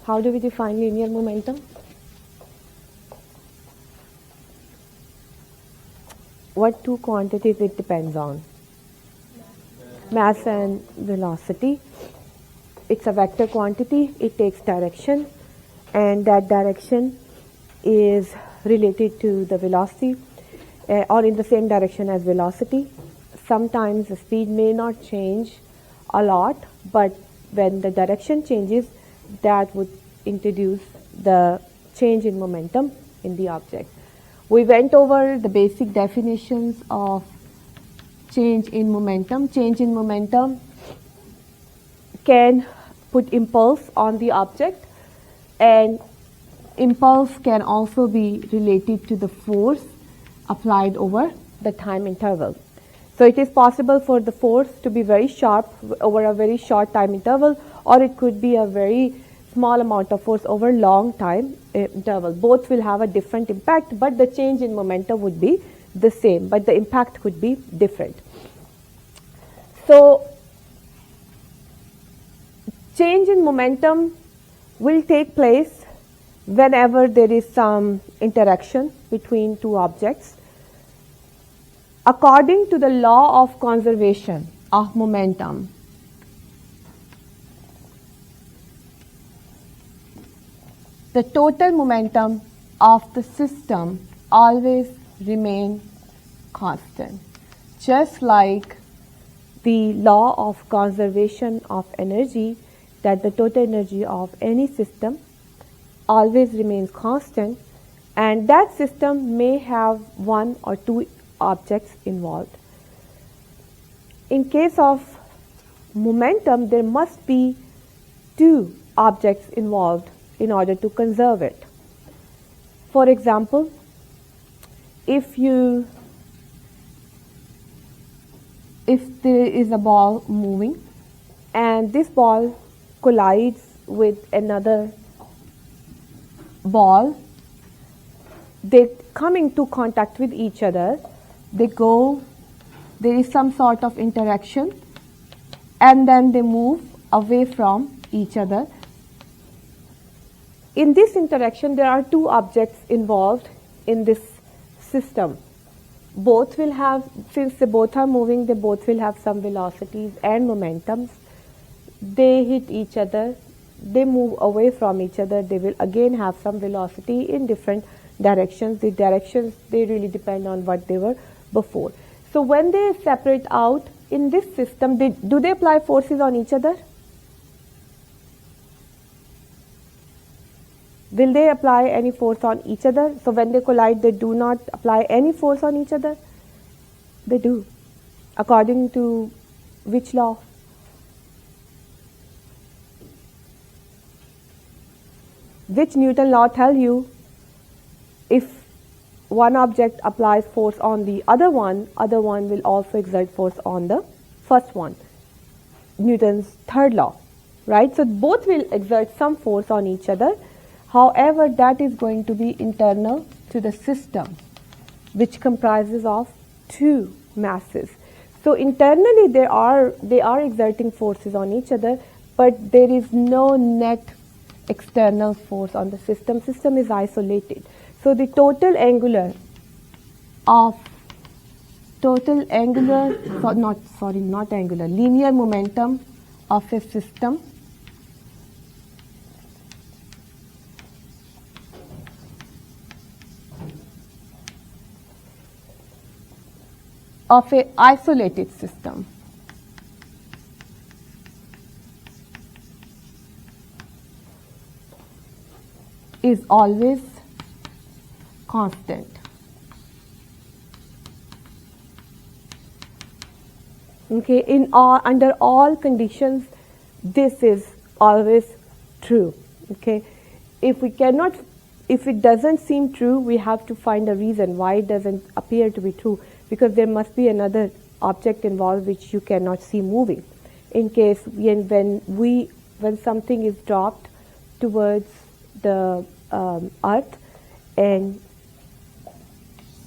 How do we define linear momentum? What two quantities it depends on? Mass and velocity. It's a vector quantity. It takes direction, and that direction is related to the velocity or in the same direction as velocity. Sometimes the speed may not change a lot, but when the direction changes, that would introduce the change in momentum in the object. We went over the basic definitions of change in momentum. Change in momentum can put impulse on the object, and impulse can also be related to the force applied over the time interval. So it is possible for the force to be very sharp over a very short time interval, or it could be a very small amount of force over long time interval. Both will have a different impact, but the change in momentum would be the same, but the impact could be different. So change in momentum will take place whenever there is some interaction between two objects. According to the law of conservation of momentum, the total momentum of the system always remains constant, just like the law of conservation of energy, that the total energy of any system always remains constant, and that system may have one or two objects involved. In case of momentum, there must be two objects involved in order to conserve it. For example, if there is a ball moving and this ball collides with another ball, they come into contact with each other, there is some sort of interaction, and then they move away from each other. In this interaction, there are two objects involved in this system. Both will have, since they both are moving, they both will have some velocities and momentums. They hit each other, they move away from each other, they will again have some velocity in different directions. The directions, they really depend on what they were before. So when they separate out in this system, do they apply forces on each other? Will they apply any force on each other? So when they collide, they do not apply any force on each other? They do. According to which law? Which Newton law tell you if one object applies force on the other one will also exert force on the first one? Newton's third law, right? So both will exert some force on each other. However, that is going to be internal to the system, which comprises of two masses. So internally they are exerting forces on each other, but there is no net external force on the system. System is isolated. So the linear momentum of a system of an isolated system is always constant. Okay, under all conditions, this is always true. Okay, if it doesn't seem true, we have to find a reason why it doesn't appear to be true, because there must be another object involved which you cannot see moving. In case when something is dropped towards the earth, and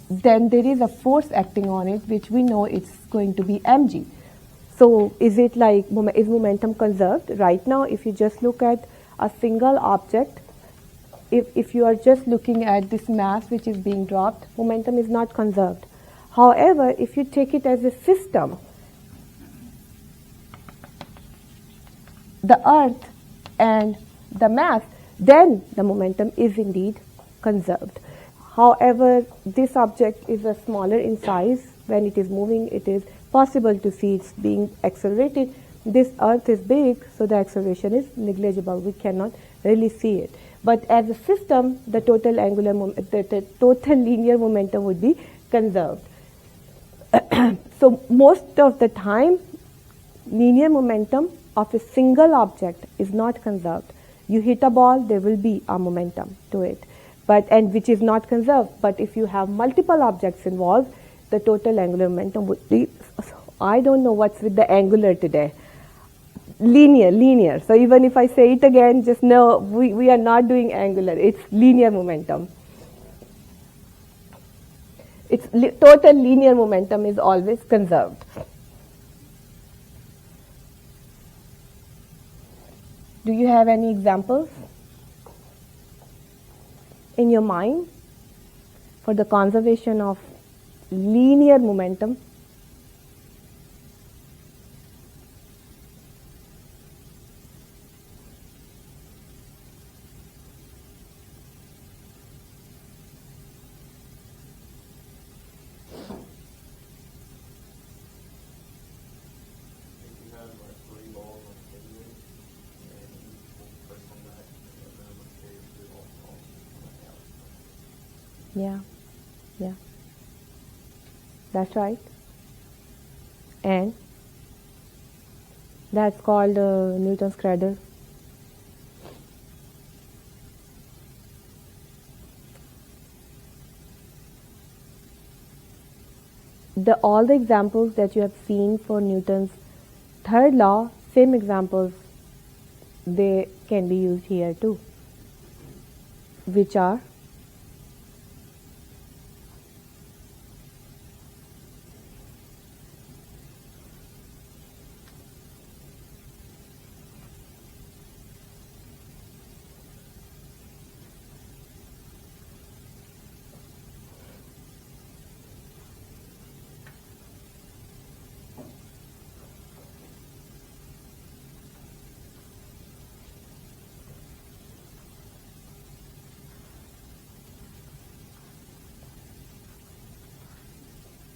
then there is a force acting on it, which we know it's going to be mg. So is momentum conserved? Right now, if you just look at a single object, if you are just looking at this mass which is being dropped, momentum is not conserved. However, if you take it as a system, the earth and the mass, then the momentum is indeed conserved. However, this object is a smaller in size. When it is moving, it is possible to see it's being accelerated. This earth is big, so the acceleration is negligible. We cannot really see it. But as a system, the total angular the total linear momentum would be conserved. So most of the time, linear momentum of a single object is not conserved. You hit a ball, there will be a momentum to it, and which is not conserved. But if you have multiple objects involved, the total angular momentum would be, I don't know what's with the angular today. Linear. So even if I say it again, just know we are not doing angular. It's linear momentum. It's total linear momentum is always conserved. Do you have any examples in your mind for the conservation of linear momentum? Yeah, that's right. And that's called Newton's cradle. All the examples that you have seen for Newton's third law, same examples, they can be used here too, which are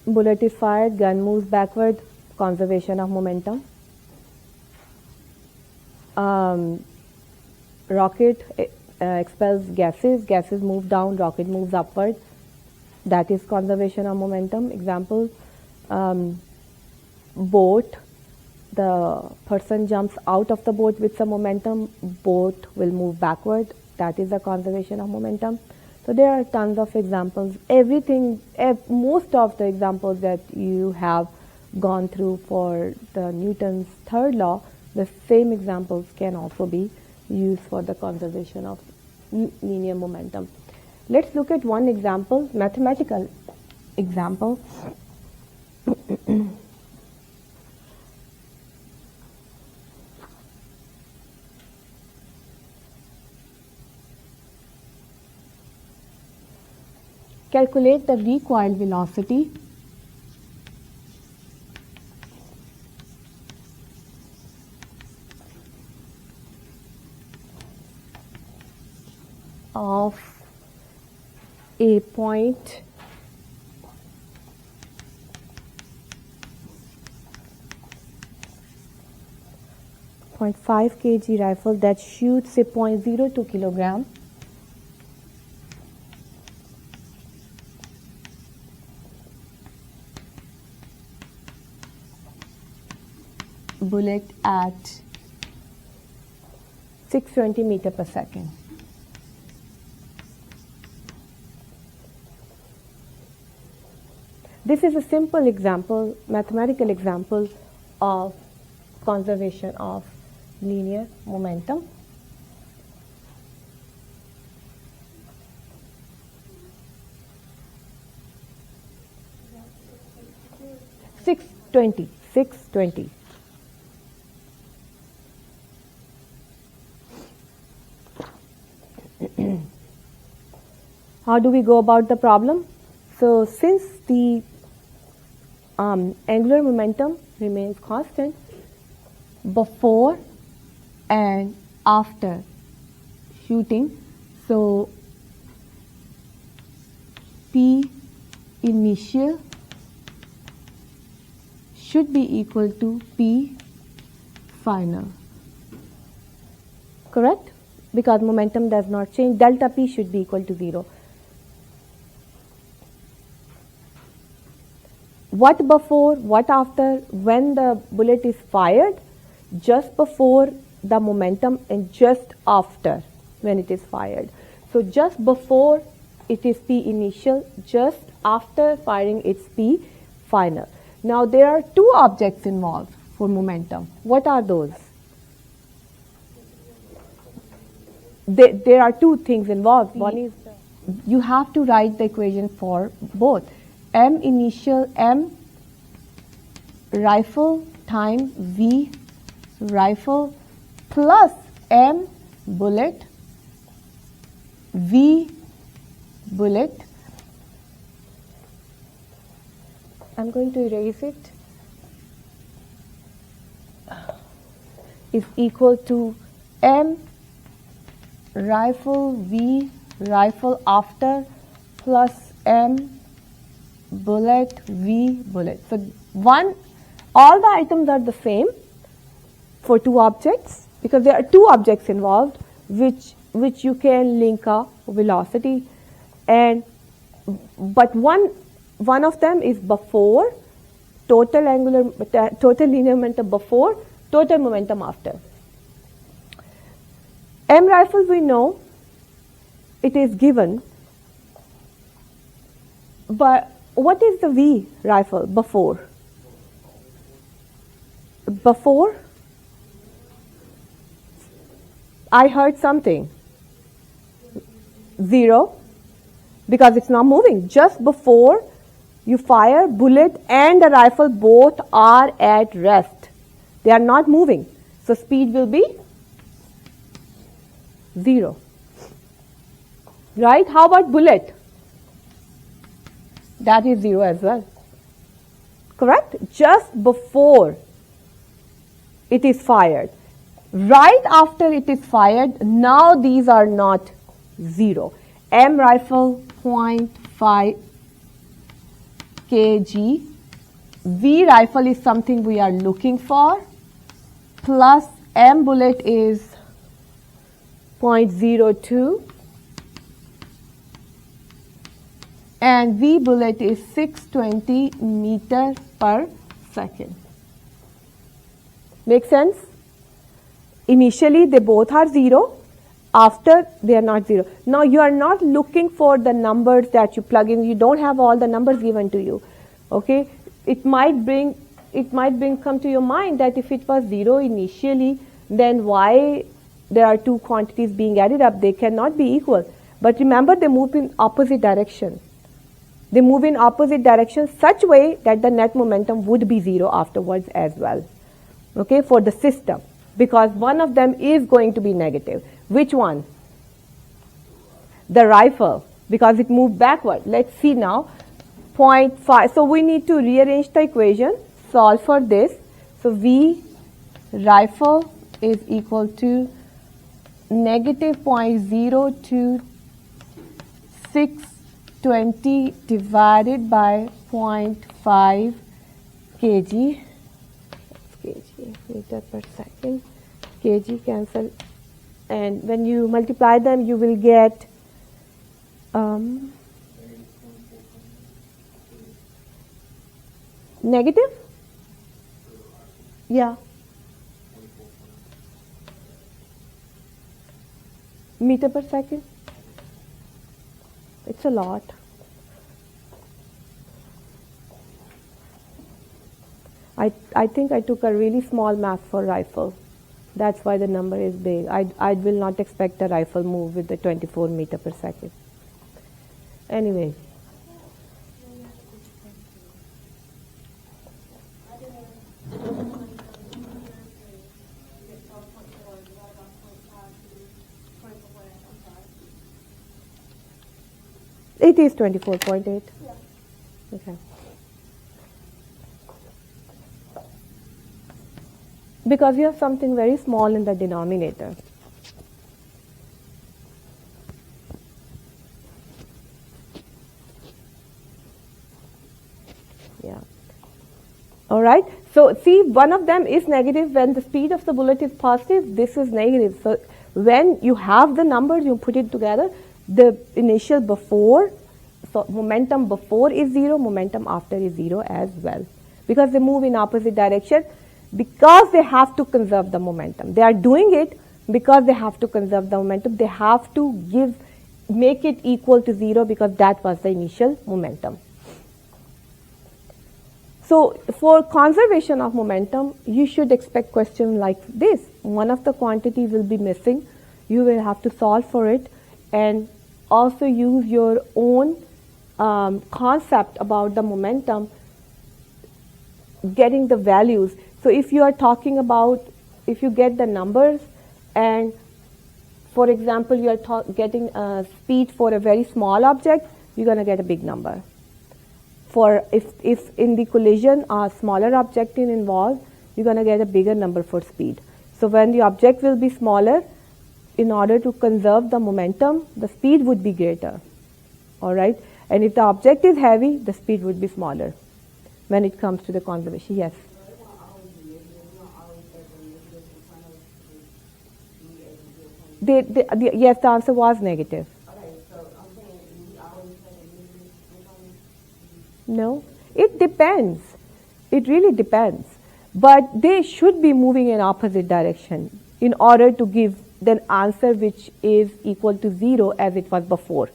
bullet is fired, gun moves backward, conservation of momentum. Rocket expels gases move down, rocket moves upward. That is conservation of momentum. Example, boat, the person jumps out of the boat with some momentum, boat will move backward. That is the conservation of momentum. So there are tons of examples. Most of the examples that you have gone through for the Newton's third law, the same examples can also be used for the conservation of linear momentum. Let's look at one example, mathematical example. Calculate the recoil velocity of a point 0.5 kg rifle that shoots a 0.02 kilogram bullet at 620 meter per second. This is a simple example, mathematical example of conservation of linear momentum. Six twenty. How do we go about the problem? So since the angular momentum remains constant before and after shooting, so P initial should be equal to P final. Correct? Because momentum does not change, delta P should be equal to 0. What before, what after? When the bullet is fired, just before the momentum and just after when it is fired. So just before it is P initial, just after firing it's P final. Now there are two objects involved for momentum. What are those? There are two things involved. One is you have to write the equation for both. M initial, M rifle times V rifle plus M bullet V bullet. I'm going to erase it. Is equal to M rifle V rifle after plus M bullet V bullet. So all the items are the same for two objects because there are two objects involved which you can link a velocity, and but one of them is before total linear momentum before, total momentum after. M rifle we know it is given, but what is the V rifle before? Before I heard something 0 because it's not moving. Just before you fire, bullet and the rifle both are at rest. They are not moving. So speed will be 0. Right? How about bullet? That is 0 as well. Correct? Just before it is fired. Right after it is fired, now these are not 0. M rifle 0.5 kg. V rifle is something we are looking for. Plus M bullet is 0.02. And V bullet is 620 meters per second. Make sense? Initially they both are 0, after they are not 0. Now you are not looking for the numbers that you plug in, you don't have all the numbers given to you. Okay? It might come to your mind that if it was 0 initially, then why there are two quantities being added up? They cannot be equal. But remember, they move in opposite direction. They move in opposite direction such way that the net momentum would be 0 afterwards as well. Okay, for the system, because one of them is going to be negative. Which one? The rifle, because it moved backward. Let's see now. 0.5. So we need to rearrange the equation, solve for this. So V rifle is equal to negative 0.02620 divided by 0.5 kg. Meter per second. Kg cancel, and when you multiply them, you will get negative. Yeah. Meter per second. It's a lot. I think I took a really small math for rifle. That's why the number is big. I will not expect a rifle move with the 24 meter per second. Anyway. It is 24.8. Yeah. Okay. Because you have something very small in the denominator. Yeah. All right. So see, one of them is negative. When the speed of the bullet is positive, this is negative. So when you have the numbers, you put it together, the initial before, so momentum before is 0, momentum after is 0 as well. Because they move in opposite direction, because they have to conserve the momentum. They are doing it because they have to conserve the momentum. They have to make it equal to 0 because that was the initial momentum. So for conservation of momentum, you should expect questions like this. One of the quantities will be missing. You will have to solve for it and also use your own concept about the momentum, getting the values. So if you are talking about, if you get the numbers and, for example, you are getting a speed for a very small object, you're going to get a big number. For if in the collision a smaller object is involved, you're going to get a bigger number for speed. So when the object will be smaller, in order to conserve the momentum, the speed would be greater. All right? And if the object is heavy, the speed would be smaller when it comes to the conservation. Yes? Yes, the answer was negative. No, it depends. It really depends. But they should be moving in opposite direction in order to give the answer which is equal to 0 as it was before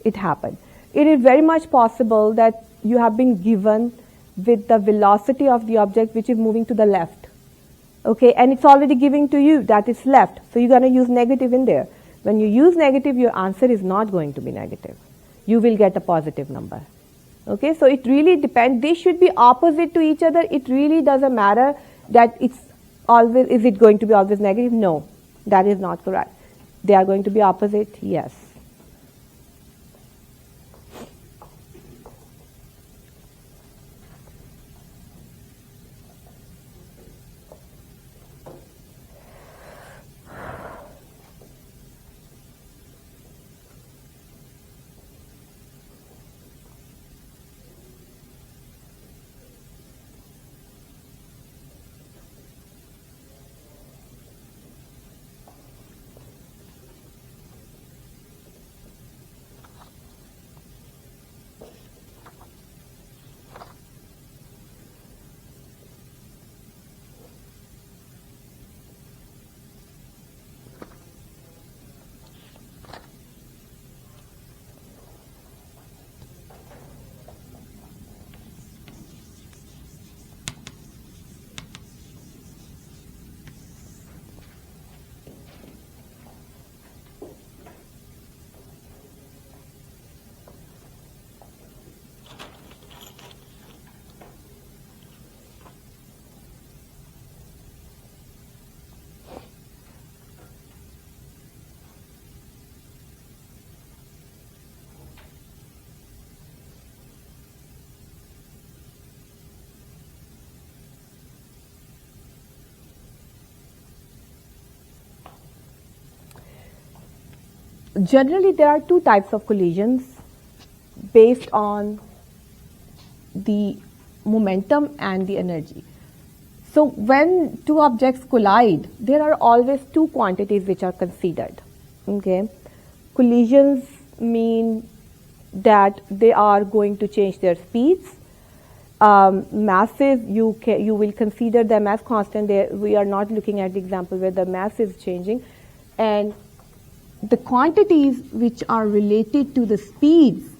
it happened. It is very much possible that you have been given with the velocity of the object which is moving to the left. Okay, and it's already giving to you that it's left. So you're going to use negative in there. When you use negative, your answer is not going to be negative. You will get a positive number. Okay, so it really depends. They should be opposite to each other. It really doesn't matter that it's always, is it going to be always negative? No, that is not correct. They are going to be opposite, yes. Generally, there are two types of collisions based on the momentum and the energy. So when two objects collide, there are always two quantities which are considered. Okay, collisions mean that they are going to change their speeds. Masses, you will consider them as constant. We are not looking at the example where the mass is changing, and the quantities which are related to the speeds,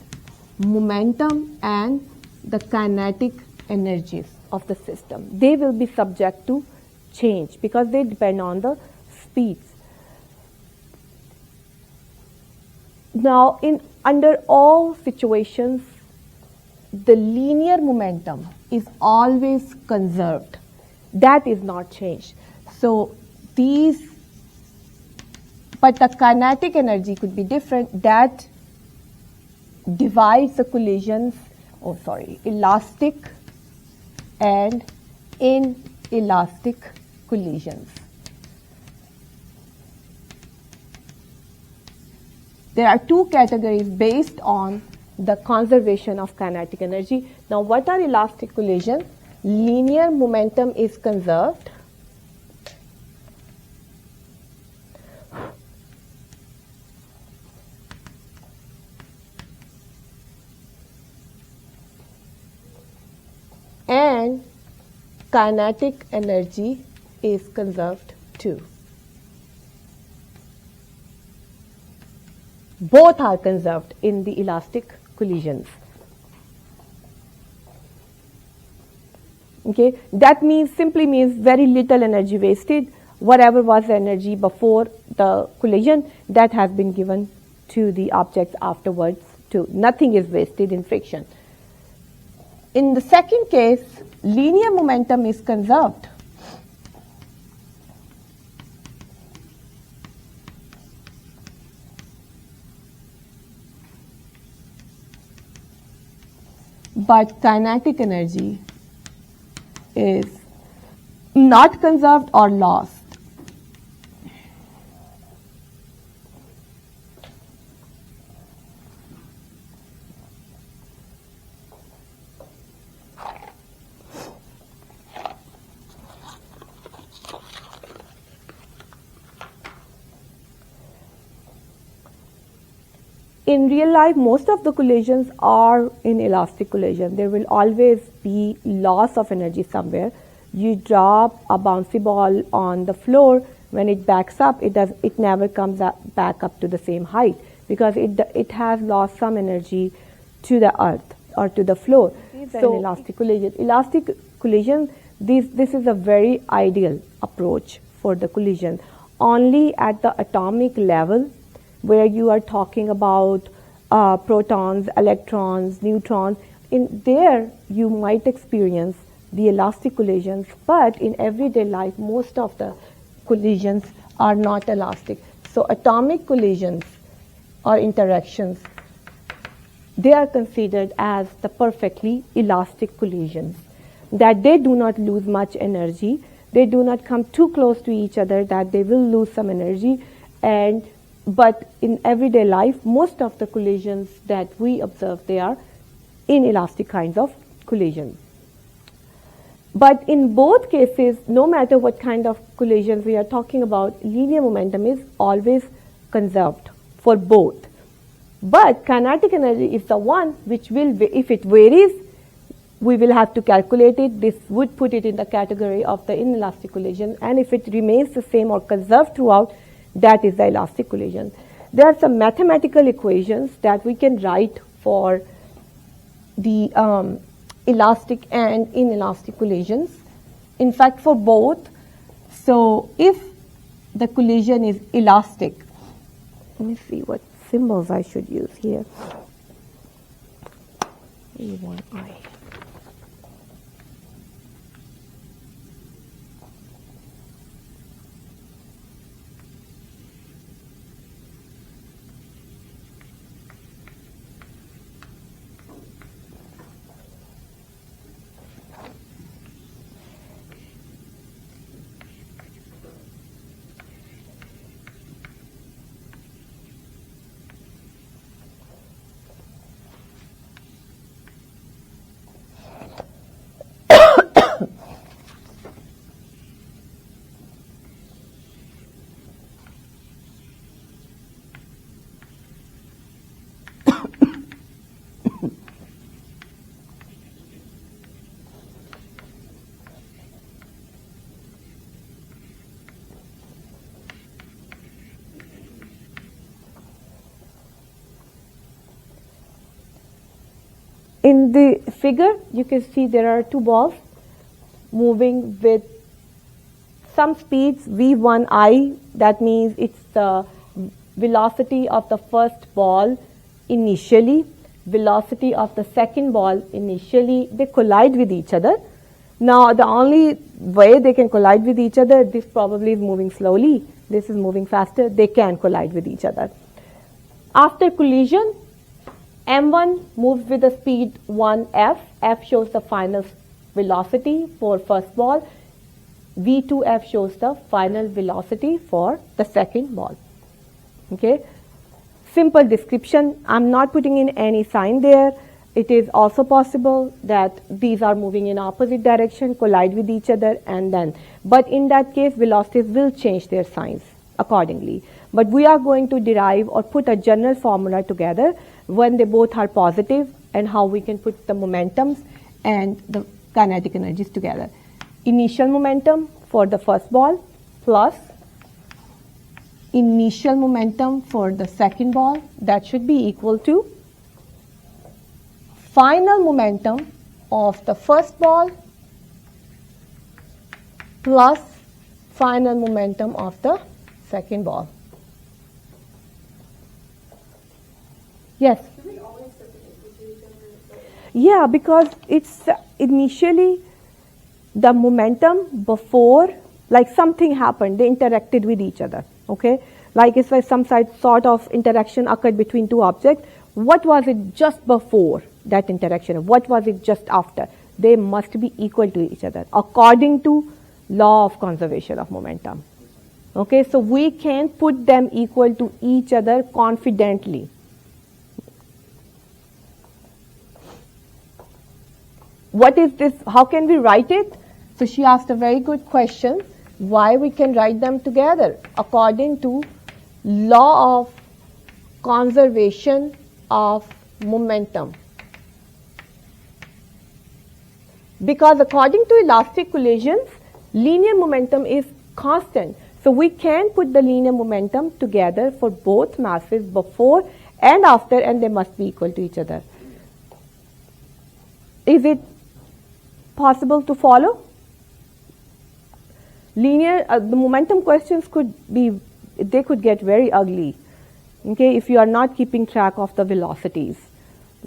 momentum, and the kinetic energies of the system, they will be subject to change because they depend on the speeds. Now, under all situations, the linear momentum is always conserved. That is not changed. So but the kinetic energy could be different. That divides the collisions, elastic and inelastic collisions. There are two categories based on the conservation of kinetic energy. Now, what are elastic collisions? Linear momentum is conserved. And kinetic energy is conserved too. Both are conserved in the elastic collisions. Okay, that simply means very little energy wasted. Whatever was the energy before the collision, that has been given to the objects afterwards too. Nothing is wasted in friction. In the second case, linear momentum is conserved. But kinetic energy is not conserved or lost. In real life, most of the collisions are in elastic collision. There will always be loss of energy somewhere. You drop a bouncy ball on the floor, when it backs up, it never comes back up to the same height because it has lost some energy to the earth or to the floor. So elastic collision. Elastic collision, this is a very ideal approach for the collision. Only at the atomic level, where you are talking about protons, electrons, neutrons, in there you might experience the elastic collisions, but in everyday life most of the collisions are not elastic. So atomic collisions or interactions, they are considered as the perfectly elastic collisions, that they do not lose much energy, they do not come too close to each other that they will lose some energy, but in everyday life, most of the collisions that we observe, they are inelastic kinds of collisions. But in both cases, no matter what kind of collisions we are talking about, linear momentum is always conserved for both. But kinetic energy is the one which will, if it varies, we will have to calculate it. This would put it in the category of the inelastic collision. And if it remains the same or conserved throughout, that is the elastic collision. There are some mathematical equations that we can write for the elastic and inelastic collisions. In fact, for both. So if the collision is elastic, let me see what symbols I should use here. E1I. In the figure, you can see there are two balls moving with some speeds v1I, that means it's the velocity of the first ball initially, velocity of the second ball initially. They collide with each other. Now, the only way they can collide with each other, this probably is moving slowly, this is moving faster, they can collide with each other. After collision, M1 moves with the speed 1f. F shows the final velocity for first ball. V2f shows the final velocity for the second ball. Okay. Simple description. I'm not putting in any sign there. It is also possible that these are moving in opposite direction, collide with each other, and then. But in that case, velocities will change their signs accordingly. But we are going to derive or put a general formula together when they both are positive and how we can put the momentums and the kinetic energies together. Initial momentum for the first ball plus initial momentum for the second ball, that should be equal to final momentum of the first ball plus final momentum of the second ball. Yes? Do we always set the equal to each other? Yeah, because it's initially the momentum before, like something happened, they interacted with each other, okay? Like if some sort of interaction occurred between two objects, what was it just before that interaction? What was it just after? They must be equal to each other according to law of conservation of momentum. Okay, so we can put them equal to each other confidently. What is this? How can we write it? So she asked a very good question. Why we can write them together according to law of conservation of momentum. Because according to elastic collisions, linear momentum is constant. So we can put the linear momentum together for both masses before and after, and they must be equal to each other. Is it possible to follow? Linear, the momentum questions could be, they could get very ugly, okay, if you are not keeping track of the velocities.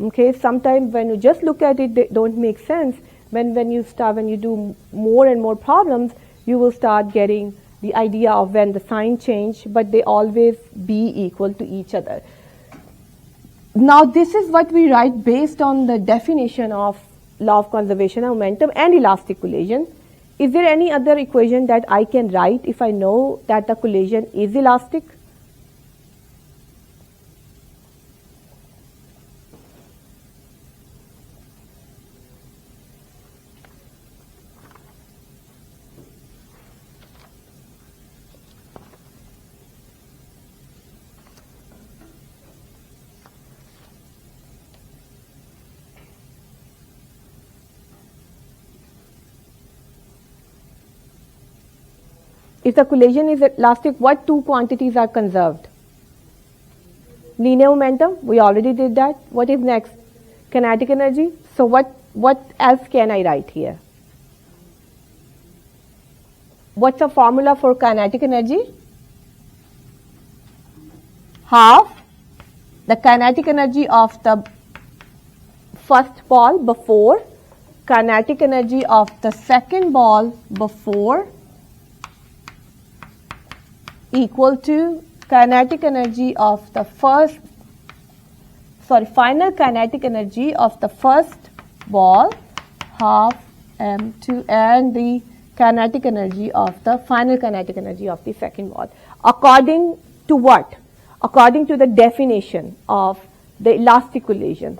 Okay, sometimes when you just look at it, they don't make sense. When you do more and more problems, you will start getting the idea of when the sign change, but they always be equal to each other. Now this is what we write based on the definition of law of conservation of momentum and elastic collision. Is there any other equation that I can write if I know that the collision is elastic? If the collision is elastic, what two quantities are conserved? Linear momentum, we already did that. What is next? Kinetic energy. So what else can I write here? What's the formula for kinetic energy? Half the kinetic energy of the first ball before, kinetic energy of the second ball before, equal to kinetic energy of the final kinetic energy of the first ball, half m2, and the kinetic energy of the final kinetic energy of the second ball. According to what? According to the definition of the elastic collision.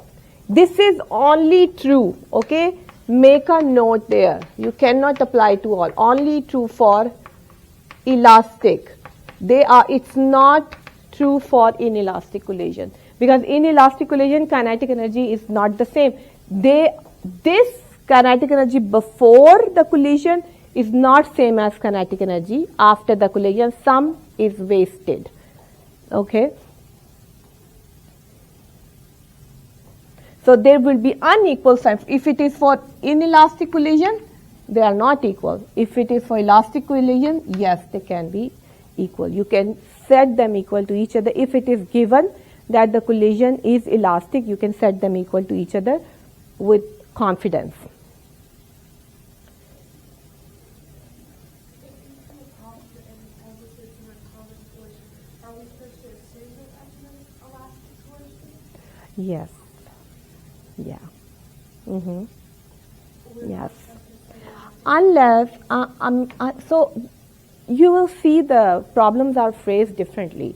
This is only true, okay? Make a note there. You cannot apply to all. Only true for elastic. It's not true for inelastic collision, because inelastic collision kinetic energy is not the same. This kinetic energy before the collision is not same as kinetic energy after the collision. Some is wasted. Okay. So there will be unequal signs. If it is for inelastic collision, they are not equal. If it is for elastic collision, yes, they can be equal. You can set them equal to each other. If it is given that the collision is elastic, you can set them equal to each other with confidence. Yes. Yeah. Yes. Unless, so you will see the problems are phrased differently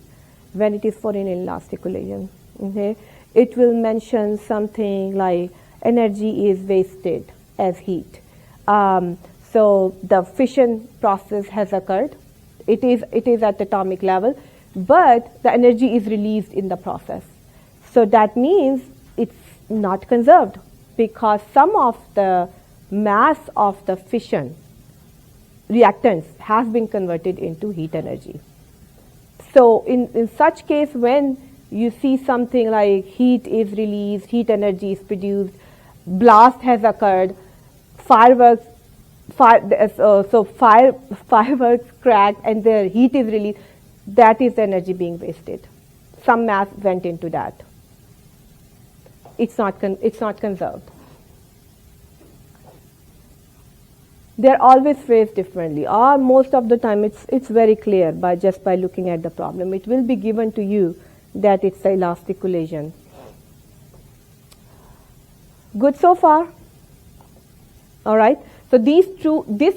when it is for an inelastic collision. Okay, it will mention something like energy is wasted as heat. So the fission process has occurred. It is at atomic level, but the energy is released in the process. So that means it's not conserved because some of the mass of the fission reactants has been converted into heat energy. So in such case, when you see something like heat is released, heat energy is produced, blast has occurred, fireworks cracked and the heat is released, that is the energy being wasted. Some mass went into that. It's not conserved. They're always phrased differently, or most of the time it's very clear just by looking at the problem. It will be given to you that it's the elastic collision. Good so far? All right. So this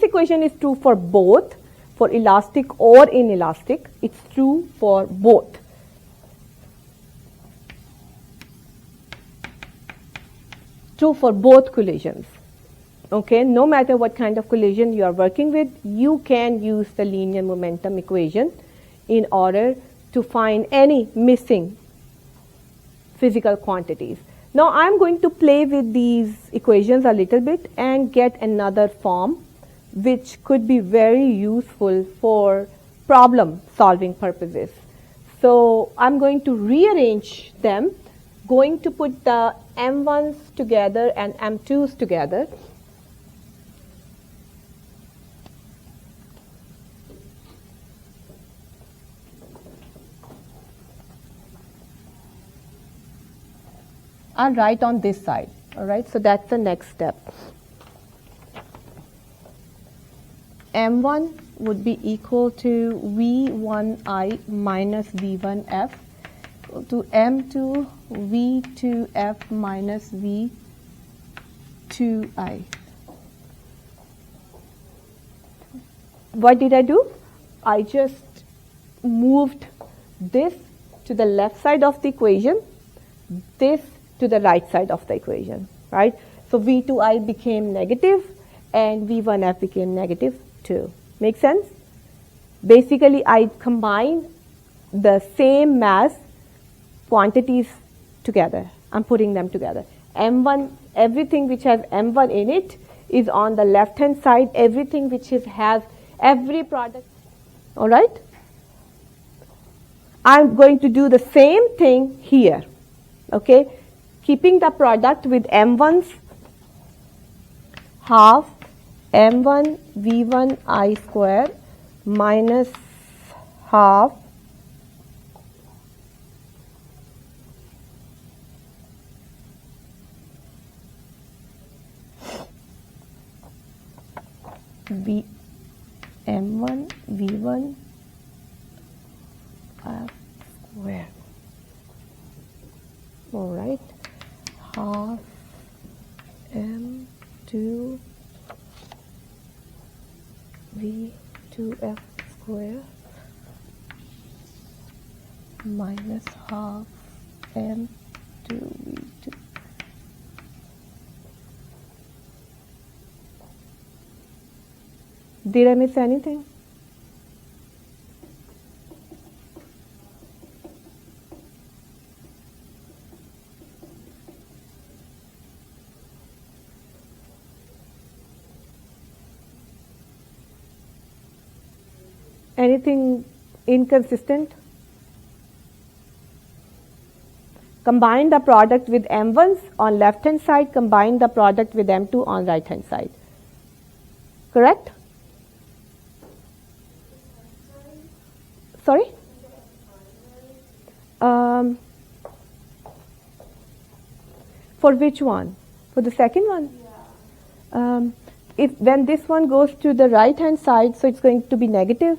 equation is true for both, for elastic or inelastic. It's true for both. True for both collisions. Okay, no matter what kind of collision you are working with, you can use the linear momentum equation in order to find any missing physical quantities. Now I'm going to play with these equations a little bit and get another form which could be very useful for problem solving purposes. So I'm going to rearrange them, going to put the M1s together and M2s together. I'll write on this side. All right, so that's the next step. M1 would be equal to V1I minus V1F to M2 V2F minus V2I. What did I do? I just moved this to the left side of the equation, this to the right side of the equation, right? So V2I became negative and V1F became negative too. Make sense? Basically, I combine the same mass quantities together. I'm putting them together. M1, everything which has M1 in it is on the left hand side. Everything which has every product. All right? I'm going to do the same thing here. Okay? Keeping the product with M1s, half M1 V1 I square minus half V M1 V1 I square. All right. Half M2 V2F square minus half M2 V2. Did I miss anything? Anything inconsistent? Combine the product with M1s on left hand side, combine the product with M2 on right hand side. Correct? Sorry? For which one? For the second one? If when this one goes to the right hand side, so it's going to be negative.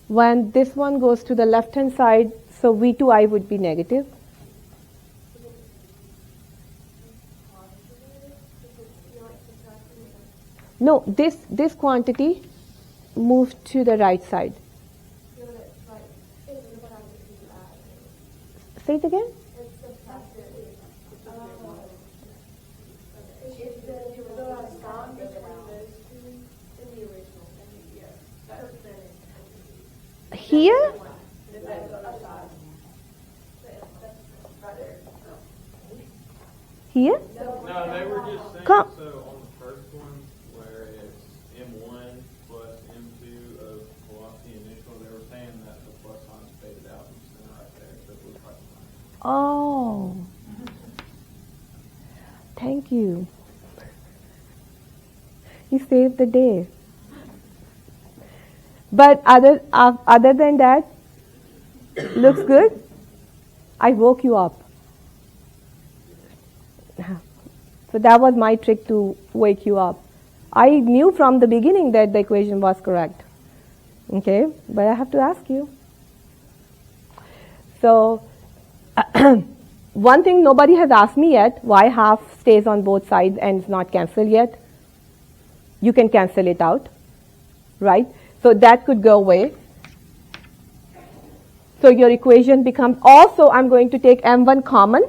When this one goes to the left hand side, so V2I would be negative. No, this quantity moved to the right side. No, that's right. It's what I'm looking at. Say it again. It's subtracted. It's the sum between those two in the original. Here? Here? No, they were just saying, Come. so on the first one, where it's M1 plus M2 of velocity initial, they were saying that the plus sign's faded out in the center right there, so it looks like a line. Oh. Thank you. You saved the day. But other than that, looks good. I woke you up. So that was my trick to wake you up. I knew from the beginning that the equation was correct. Okay, but I have to ask you. So one thing nobody has asked me yet, why half stays on both sides and is not cancelled yet? You can cancel it out, right? So that could go away. So your equation becomes, also I'm going to take M1 common.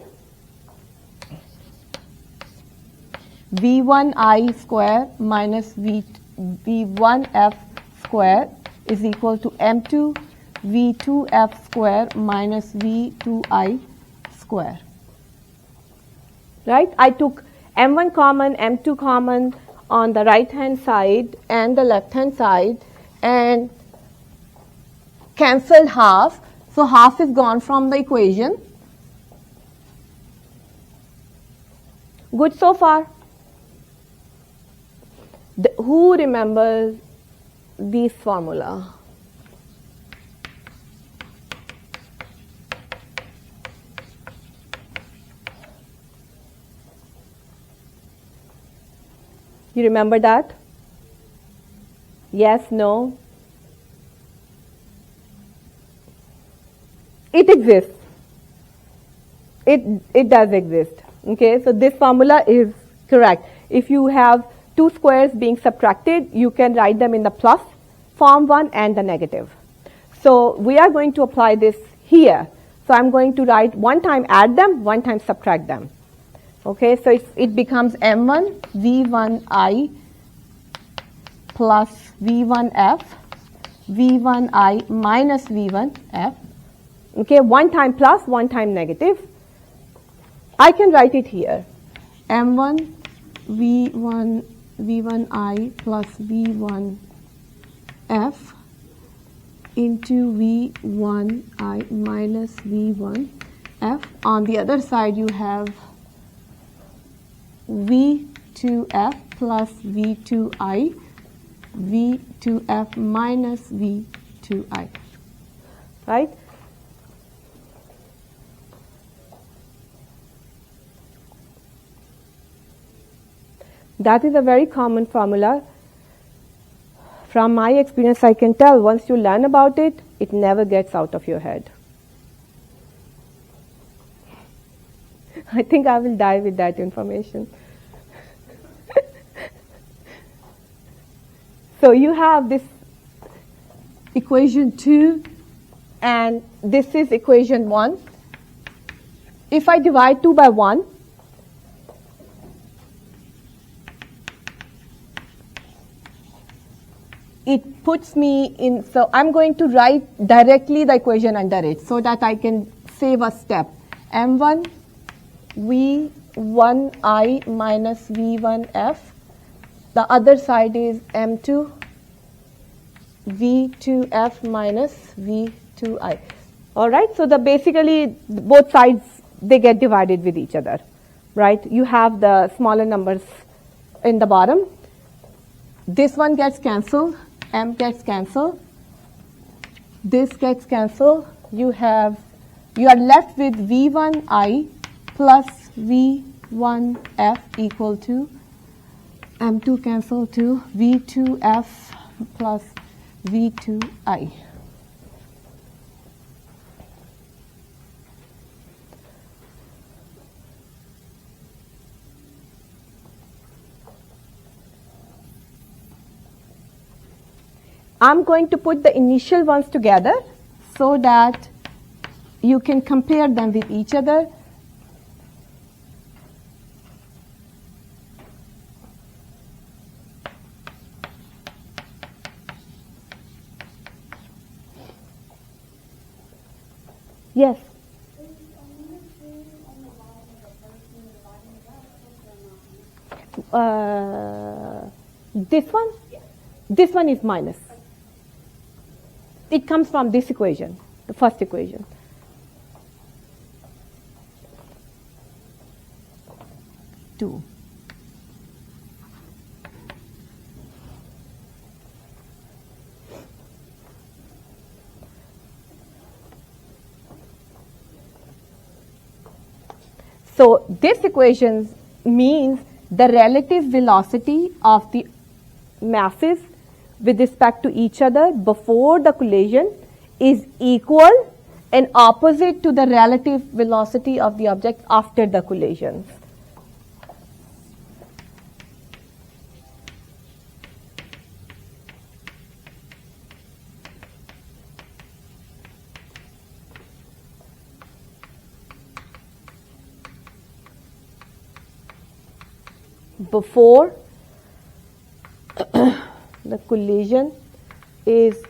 V1I square minus V1F square is equal to M2 V2F square minus V2I square. Right? I took M1 common, M2 common on the right hand side and the left hand side and cancelled half. So half is gone from the equation. Good so far? Who remembers this formula? You remember that? Yes, no? It exists. It does exist. Okay, so this formula is correct. If you have two squares being subtracted, you can write them in the plus form one and the negative. So we are going to apply this here. So I'm going to write one time add them, one time subtract them. Okay, so it becomes M1 V1I plus V1F V1I minus V1F. Okay, one time plus, one time negative. I can write it here. M1 V1I plus V1F into V1I minus V1F. On the other side, you have V2F plus V2I, V2F minus V2I. Right? That is a very common formula. From my experience, I can tell once you learn about it, it never gets out of your head. I think I will die with that information. So you have this equation 2 and this is equation 1. If I divide 2 by 1, it puts me in, so I'm going to write directly the equation under it so that I can save a step. M1 V1I minus V1F. The other side is M2 V2F minus V2I. All right, so basically both sides, they get divided with each other, right? You have the smaller numbers in the bottom. This one gets cancelled. M gets cancelled. This gets cancelled. You are left with V1I plus V1F equal to M2 cancel to V2F plus V2I. I'm going to put the initial ones together so that you can compare them with each other. Yes. This one? This one is minus. It comes from this equation, the first equation. Two. So this equation means the relative velocity of the masses with respect to each other before the collision is equal and opposite to the relative velocity of the object after the collision. Before the collision is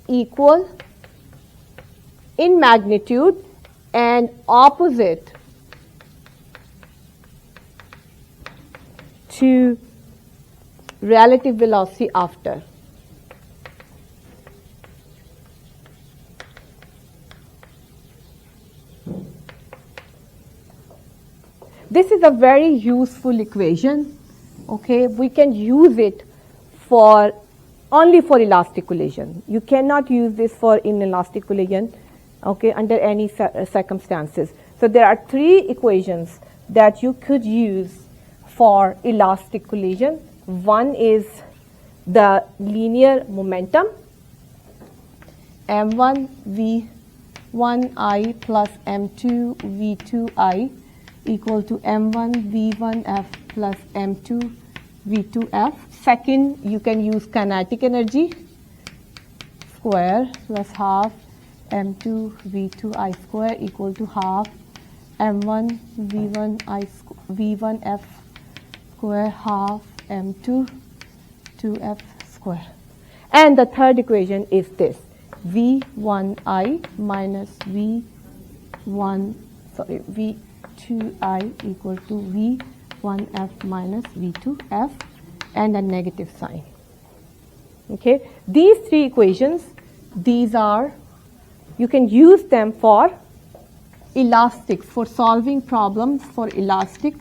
equal in magnitude and opposite to relative velocity after. This is a very useful equation. Okay, we can use it for only for elastic collision. You cannot use this for inelastic collision, okay, under any circumstances. So there are three equations that you could use for elastic collision. One is the linear momentum, m1 v1i plus m2 v2i equal to m1 v1f plus m2 v2f. Second, you can use kinetic energy square plus half m2 v2i square equal to half m1 v1f square half m2 2f square. And the third equation is this, v1i minus v2i equal to v1f minus v2f and a negative sign. Okay, these three equations, these are, you can use them for elastics, for solving problems for elastic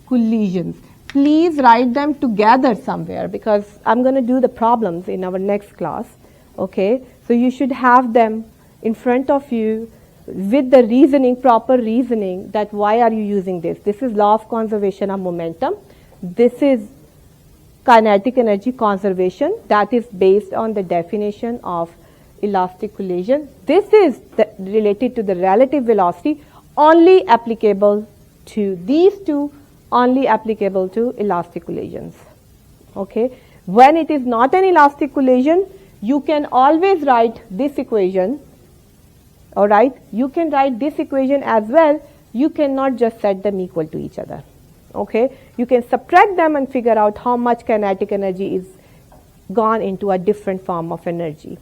collisions. Please write them together somewhere because I'm going to do the problems in our next class. Okay, so you should have them in front of you with the reasoning, proper reasoning that why are you using this. This is law of conservation of momentum. This is kinetic energy conservation that is based on the definition of elastic collision. This is related to the relative velocity, only applicable to these two, only applicable to elastic collisions. Okay, when it is not an elastic collision, you can always write this equation. All right, you can write this equation as well. You cannot just set them equal to each other. Okay, you can subtract them and figure out how much kinetic energy is gone into a different form of energy.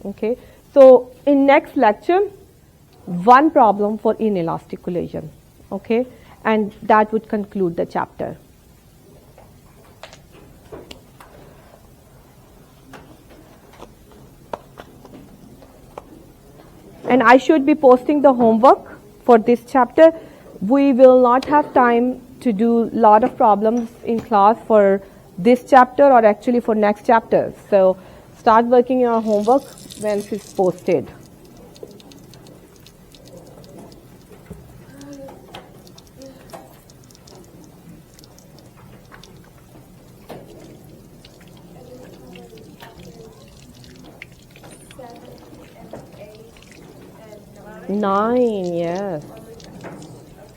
Okay, so in next lecture, one problem for inelastic collision. Okay, and that would conclude the chapter. And I should be posting the homework for this chapter. We will not have time to do a lot of problems in class for this chapter or actually for next chapter. So start working your homework once it's posted. Nine, yes.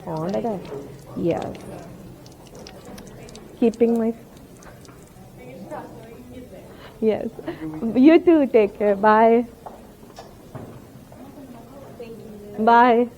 On to that. Yes. Keeping my. Yes. You too. Take care. Bye. Thank you. Bye.